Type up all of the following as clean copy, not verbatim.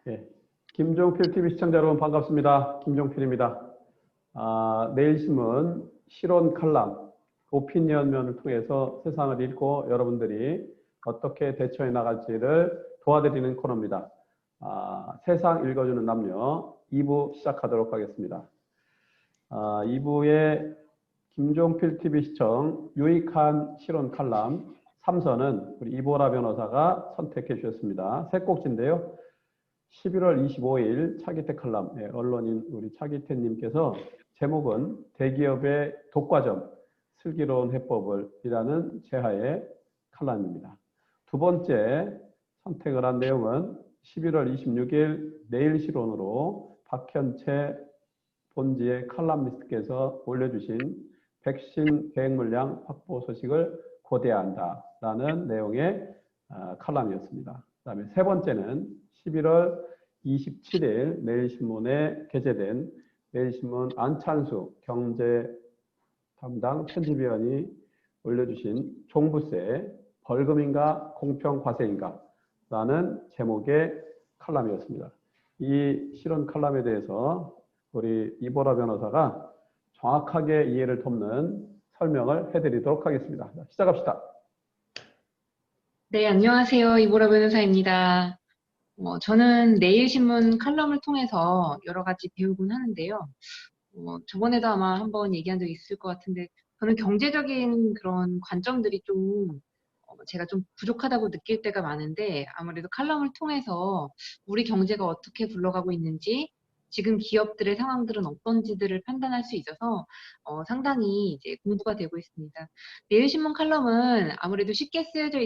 예. 김종필 TV 시청자 여러분 반갑습니다. 김종필입니다. 내일신문 실온 칼럼, 오피니언면을 통해서 세상을 읽고 여러분들이 어떻게 대처해 나갈지를 도와드리는 코너입니다. 세상 읽어주는 남녀 2부 시작하도록 하겠습니다. 2부에 김종필 TV 시청 유익한 실온 칼럼 3선은 우리 이보라 변호사가 선택해 주셨습니다. 세 꼭지인데요. 11월 25일 차기태 칼럼, 언론인 우리 차기태님께서 제목은 대기업의 독과점, 슬기로운 해법을 이라는 제하의 칼럼입니다. 두 번째 선택을 한 내용은 11월 26일 내일실온으로 박현채 본지의 칼럼니스트께서 올려주신 백신 계획 물량 확보 소식을 고대한다라는 내용의 칼럼이었습니다. 그 다음에 세 번째는 11월 27일 내일신문에 게재된 내일신문 안찬수 경제 담당 편집위원이 올려주신 종부세 벌금인가 공평과세인가 라는 제목의 칼럼이었습니다. 이 실온 칼럼에 대해서 우리 이보라 변호사가 정확하게 이해를 돕는 설명을 해드리도록 하겠습니다. 시작합시다. 네, 안녕하세요. 이보라 변호사입니다. 저는 내일신문 칼럼을 통해서 여러 가지 배우곤 하는데요. 저번에도 아마 한번 얘기한 적이 있을 것 같은데, 저는 경제적인 그런 관점들이 제가 좀 부족하다고 느낄 때가 많은데, 아무래도 칼럼을 통해서 우리 경제가 어떻게 굴러가고 있는지, 지금 기업들의 상황들은 어떤지들을 판단할 수 있어서 상당히 이제 공부가 되고 있습니다. 내일신문 칼럼은 아무래도 쉽게 쓰여져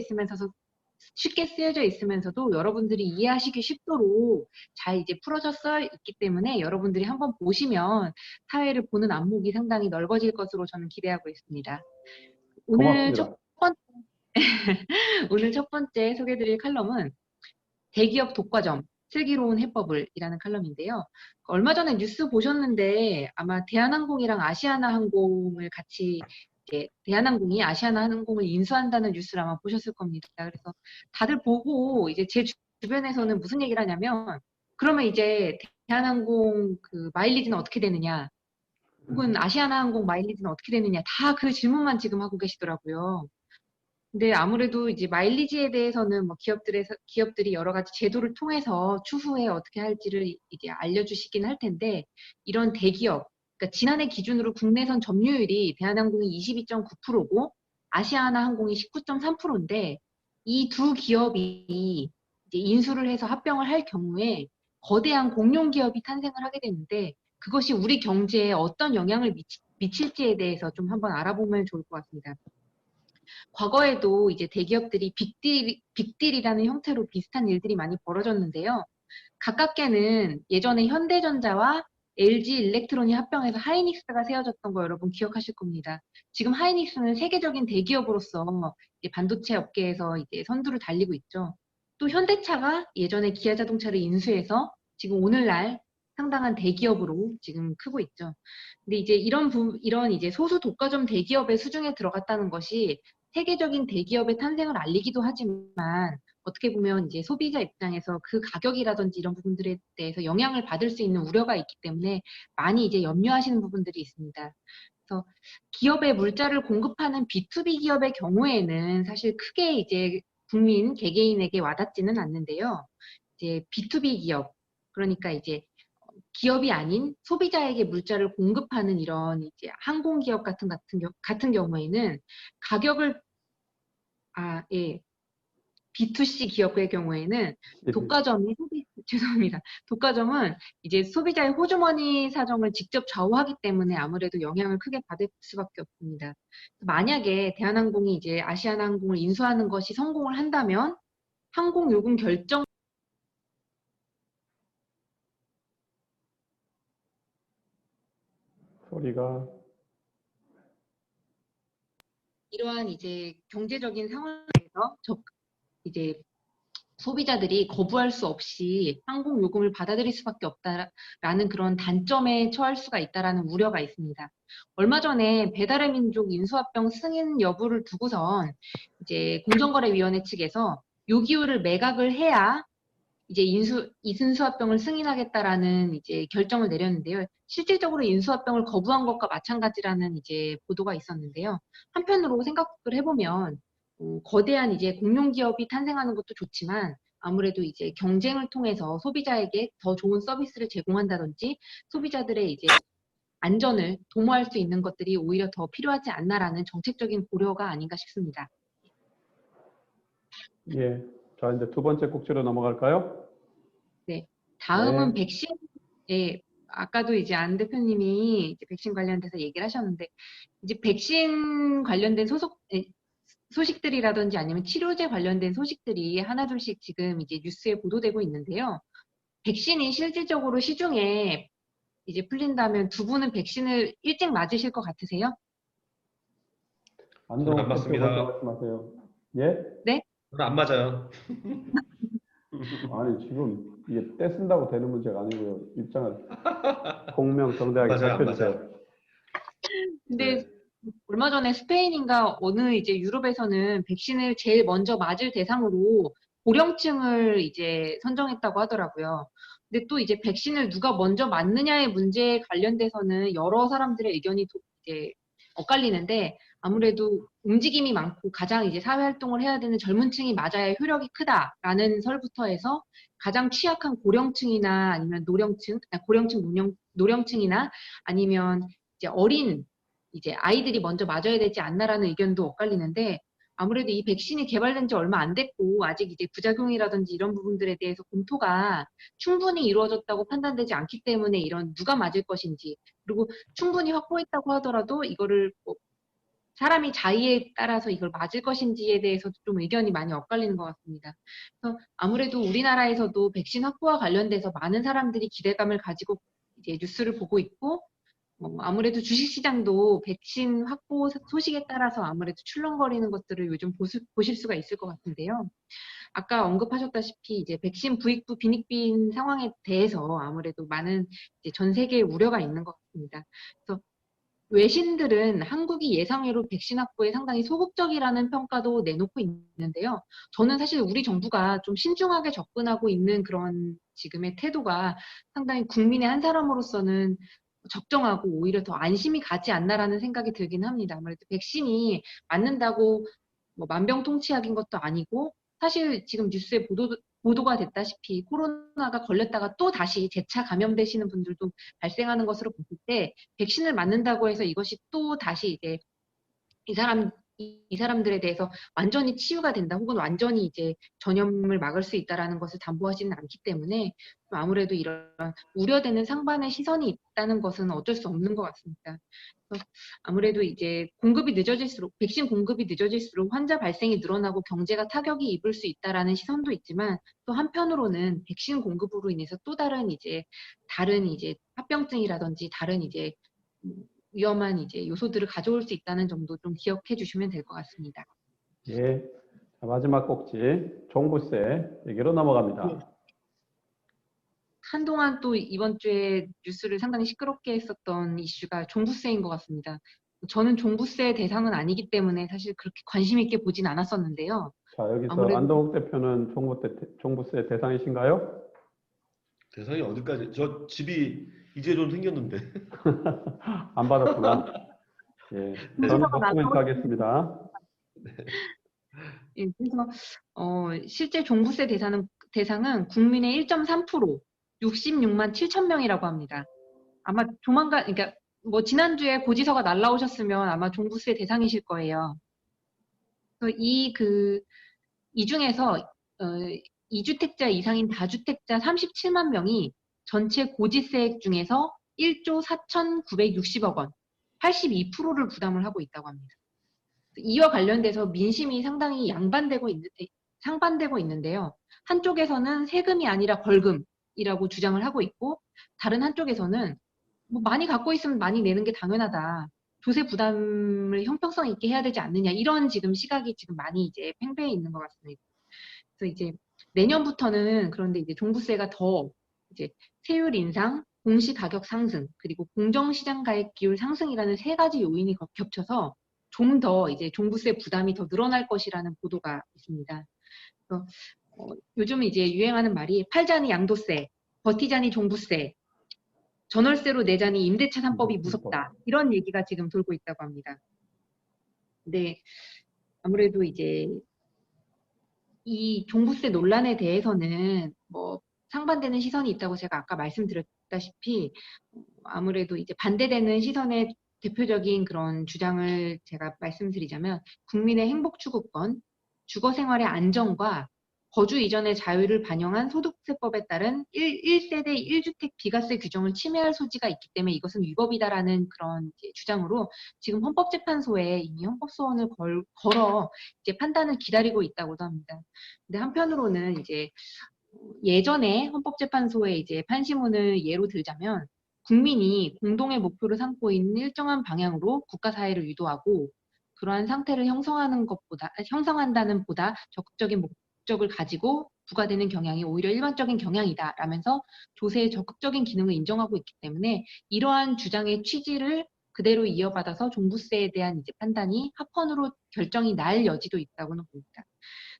있으면서도 여러분들이 이해하시기 쉽도록 잘 이제 풀어져 써 있기 때문에 여러분들이 한번 보시면 사회를 보는 안목이 상당히 넓어질 것으로 저는 기대하고 있습니다. 고맙습니다. 오늘 첫 번째 소개드릴 칼럼은 대기업 독과점, 슬기로운 해법을 이라는 칼럼인데요. 얼마 전에 뉴스 보셨는데 아마 대한항공이랑 아시아나항공을 같이 대한항공이 아시아나항공을 인수한다는 뉴스를 아마 보셨을 겁니다. 그래서 다들 보고 이제 제 주변에서는 무슨 얘기를 하냐면 그러면 이제 대한항공 그 마일리지는 어떻게 되느냐 혹은 아시아나항공 마일리지는 어떻게 되느냐 다 그 질문만 지금 하고 계시더라고요. 근데 아무래도 이제 마일리지에 대해서는 뭐 기업들이 여러 가지 제도를 통해서 추후에 어떻게 할지를 이제 알려주시긴 할 텐데, 이런 대기업, 그러니까 지난해 기준으로 국내선 점유율이 대한항공이 22.9%고, 아시아나항공이 19.3%인데, 이 두 기업이 이제 인수를 해서 합병을 할 경우에 거대한 공룡 기업이 탄생을 하게 되는데, 그것이 우리 경제에 어떤 영향을 미칠지에 대해서 좀 한번 알아보면 좋을 것 같습니다. 과거에도 이제 대기업들이 빅딜이라는 형태로 비슷한 일들이 많이 벌어졌는데요. 가깝게는 예전에 현대전자와 LG 일렉트론이 합병해서 하이닉스가 세워졌던 거 여러분 기억하실 겁니다. 지금 하이닉스는 세계적인 대기업으로서 이제 반도체 업계에서 이제 선두를 달리고 있죠. 또 현대차가 예전에 기아자동차를 인수해서 지금 오늘날 상당한 대기업으로 지금 크고 있죠. 근데 이제 이런 이제 소수 독과점 대기업의 수중에 들어갔다는 것이 세계적인 대기업의 탄생을 알리기도 하지만 어떻게 보면 이제 소비자 입장에서 그 가격이라든지 이런 부분들에 대해서 영향을 받을 수 있는 우려가 있기 때문에 많이 이제 염려하시는 부분들이 있습니다. 그래서 기업에 물자를 공급하는 B2B 기업의 경우에는 사실 크게 이제 국민, 개개인에게 와닿지는 않는데요. 이제 B2B 기업, 그러니까 이제 기업이 아닌 소비자에게 물자를 공급하는 이런 이제 항공기업 같은 경우에는 가격을 예. B2C 기업의 경우에는 죄송합니다. 독과점은 이제 소비자의 호주머니 사정을 직접 좌우하기 때문에 아무래도 영향을 크게 받을 수밖에 없습니다. 만약에 대한항공이 이제 아시아나항공을 인수하는 것이 성공을 한다면 항공요금 결정 소리가 이러한 이제 경제적인 상황에서 이제 소비자들이 거부할 수 없이 항공 요금을 받아들일 수밖에 없다라는 그런 단점에 처할 수가 있다라는 우려가 있습니다. 얼마 전에 배달의 민족 인수합병 승인 여부를 두고선 이제 공정거래위원회 측에서 요기요를 매각을 해야 이제 이순수합병을 승인하겠다라는 이제 결정을 내렸는데요. 실질적으로 인수합병을 거부한 것과 마찬가지라는 이제 보도가 있었는데요. 한편으로 생각을 해보면 거대한 이제 공룡기업이 탄생하는 것도 좋지만 아무래도 이제 경쟁을 통해서 소비자에게 더 좋은 서비스를 제공한다든지 소비자들의 이제 안전을 도모할 수 있는 것들이 오히려 더 필요하지 않나라는 정책적인 고려가 아닌가 싶습니다. 예. 자, 이제 두 번째 꼭지로 넘어갈까요? 네. 다음은 네. 백신에 아까도 이제 안 대표님이 이제 백신 관련돼서 얘기를 하셨는데 이제 백신 관련된 소식들이라든지 아니면 치료제 관련된 소식들이 하나둘씩 지금 이제 뉴스에 보도되고 있는데요. 백신이 실질적으로 시중에 이제 풀린다면 두 분은 백신을 일찍 맞으실 것 같으세요? 저는 안 안동욱 대표 먼저 맞습니다. 말씀하세요. 예? 네? 저는 안 맞아요. 아니, 지금 이게 떼 쓴다고 되는 문제가 아니고요. 입장을 공명정대하게 안 맞아요, 안 밝혀주세요. 맞아요. 근데 네. 얼마 전에 스페인인가 어느 이제 유럽에서는 백신을 제일 먼저 맞을 대상으로 고령층을 이제 선정했다고 하더라고요. 근데 또 이제 백신을 누가 먼저 맞느냐의 문제에 관련돼서는 여러 사람들의 의견이 이제 엇갈리는데 아무래도 움직임이 많고 가장 이제 사회활동을 해야 되는 젊은 층이 맞아야 효력이 크다라는 설부터 해서 가장 취약한 고령층이나 아니면 노령층이나 아니면 이제 어린 이제 아이들이 먼저 맞아야 되지 않나라는 의견도 엇갈리는데 아무래도 이 백신이 개발된 지 얼마 안 됐고 아직 이제 부작용이라든지 이런 부분들에 대해서 검토가 충분히 이루어졌다고 판단되지 않기 때문에 이런 누가 맞을 것인지 그리고 충분히 확보했다고 하더라도 이거를 뭐 사람이 자의에 따라서 이걸 맞을 것인지에 대해서도 좀 의견이 많이 엇갈리는 것 같습니다. 그래서 아무래도 우리나라에서도 백신 확보와 관련돼서 많은 사람들이 기대감을 가지고 이제 뉴스를 보고 있고 아무래도 주식시장도 백신 확보 소식에 따라서 아무래도 출렁거리는 것들을 요즘 보실 수가 있을 것 같은데요. 아까 언급하셨다시피 이제 백신 부익부 빈익빈 상황에 대해서 아무래도 많은 이제 전 세계의 우려가 있는 것 같습니다. 그래서 외신들은 한국이 예상외로 백신 확보에 상당히 소극적이라는 평가도 내놓고 있는데요. 저는 사실 우리 정부가 좀 신중하게 접근하고 있는 그런 지금의 태도가 상당히 국민의 한 사람으로서는 적정하고 오히려 더 안심이 가지 않나라는 생각이 들긴 합니다. 아무래도 백신이 맞는다고 뭐 만병통치약인 것도 아니고 사실 지금 뉴스에 보도가 됐다시피 코로나가 걸렸다가 또 다시 재차 감염되시는 분들도 발생하는 것으로 봤을 때 백신을 맞는다고 해서 이것이 또 다시 이제 이 사람들에 대해서 완전히 치유가 된다 혹은 완전히 이제 전염을 막을 수 있다라는 것을 담보하지는 않기 때문에 아무래도 이런 우려되는 상반의 시선이 있다는 것은 어쩔 수 없는 것 같습니다. 그래서 아무래도 이제 백신 공급이 늦어질수록 환자 발생이 늘어나고 경제가 타격이 입을 수 있다라는 시선도 있지만 또 한편으로는 백신 공급으로 인해서 또 다른 이제 합병증이라든지 다른 이제 위험한 이제 요소들을 가져올 수 있다는 점도 좀 기억해 주시면 될 것 같습니다. 예. 자, 마지막 꼭지, 종부세 얘기로 넘어갑니다. 한동안 또 이번 주에 뉴스를 상당히 시끄럽게 했었던 이슈가 종부세인 것 같습니다. 저는 종부세 대상은 아니기 때문에 사실 그렇게 관심 있게 보진 않았었는데요. 자, 여기서 아무래도 안동욱 대표는 종부세 대상이신가요? 대상이 어디까지? 저 집이 이제 좀 생겼는데. 안 받았구나. 예. 저는 노코멘트 하겠습니다. 예, 그래서 실제 종부세 대상은 국민의 1.3%, 66만 7천 명이라고 합니다. 아마 조만간, 그러니까 뭐 지난주에 고지서가 날라오셨으면 아마 종부세 대상이실 거예요. 그래서 이 중에서 2주택자 이상인 다주택자 37만 명이 전체 고지세액 중에서 1조 4,960억 원, 82%를 부담을 하고 있다고 합니다. 이와 관련돼서 민심이 상당히 상반되고 있는데요. 한쪽에서는 세금이 아니라 벌금이라고 주장을 하고 있고, 다른 한쪽에서는 뭐 많이 갖고 있으면 많이 내는 게 당연하다. 조세 부담을 형평성 있게 해야 되지 않느냐. 이런 지금 시각이 지금 많이 이제 팽배해 있는 것 같습니다. 그래서 이제 내년부터는 그런데 이제 종부세가 더 이제 세율 인상, 공시 가격 상승, 그리고 공정시장 가액 비율 상승이라는 세 가지 요인이 겹쳐서 좀 더 이제 종부세 부담이 더 늘어날 것이라는 보도가 있습니다. 그래서 요즘 이제 유행하는 말이 팔자니 양도세, 버티자니 종부세, 전월세로 내자니 임대차 3법이 무섭다. 이런 얘기가 지금 돌고 있다고 합니다. 근데 아무래도 이제 이 종부세 논란에 대해서는 뭐 상반되는 시선이 있다고 제가 아까 말씀드렸다시피 아무래도 이제 반대되는 시선의 대표적인 그런 주장을 제가 말씀드리자면 국민의 행복 추구권, 주거 생활의 안정과 거주 이전의 자유를 반영한 소득세법에 따른 1세대 1주택 비과세 규정을 침해할 소지가 있기 때문에 이것은 위법이다라는 그런 이제 주장으로 지금 헌법재판소에 이미 헌법소원을 걸어 이제 판단을 기다리고 있다고도 합니다. 근데 한편으로는 이제 예전에 헌법재판소의 이제 판시문을 예로 들자면 국민이 공동의 목표를 삼고 있는 일정한 방향으로 국가 사회를 유도하고 그러한 상태를 형성한다는 보다 적극적인 목적을 가지고 부과되는 경향이 오히려 일반적인 경향이다 라면서 조세의 적극적인 기능을 인정하고 있기 때문에 이러한 주장의 취지를 그대로 이어받아서 종부세에 대한 이제 판단이 합헌으로 결정이 날 여지도 있다고는 봅니다.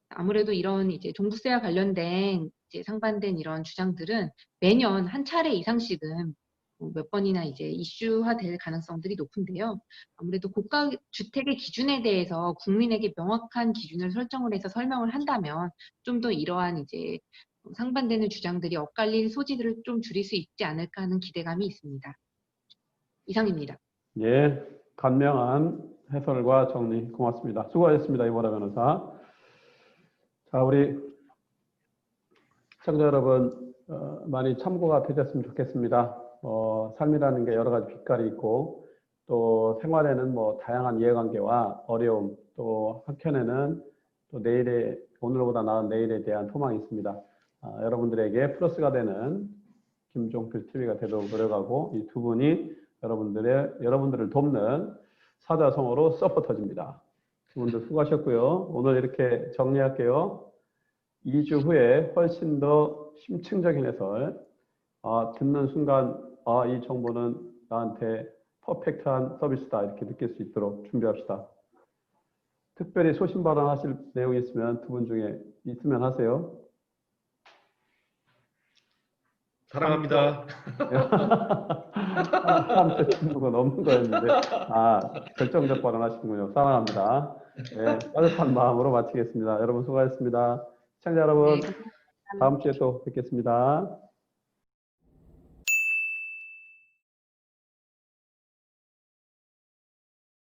아무래도 이런 이제 종부세와 관련된 이제 상반된 이런 주장들은 매년 한 차례 이상씩은 몇 번이나 이제 이슈화될 가능성들이 높은데요. 아무래도 고가 주택의 기준에 대해서 국민에게 명확한 기준을 설정을 해서 설명을 한다면 좀 더 이러한 이제 상반되는 주장들이 엇갈릴 소지들을 좀 줄일 수 있지 않을까 하는 기대감이 있습니다. 이상입니다. 예, 간명한 해설과 정리 고맙습니다. 수고하셨습니다. 이보라 변호사. 자, 우리 시청자 여러분 많이 참고가 되셨으면 좋겠습니다. 삶이라는 게 여러 가지 빛깔이 있고 또 생활에는 뭐 다양한 이해관계와 어려움 또 한켠에는 또 오늘보다 나은 내일에 대한 소망이 있습니다. 여러분들에게 플러스가 되는 김종필 TV가 되도록 노력하고 이 두 분이 여러분들을 돕는 사자성어로 서포터즈입니다. 두 분들 수고하셨고요. 오늘 이렇게 정리할게요. 2주 후에 훨씬 더 심층적인 해설, 듣는 순간 이 정보는 나한테 퍼펙트한 서비스다 이렇게 느낄 수 있도록 준비합시다. 특별히 소신 발언하실 내용이 있으면 두 분 중에 있으면 하세요. 사랑합니다. 3초 친구가 넘는 거였는데 결정적 발언하시는군요. 사랑합니다. 네, 따뜻한 마음으로 마치겠습니다. 여러분 수고하셨습니다. 시청자 여러분 네, 다음 주에 또 뵙겠습니다.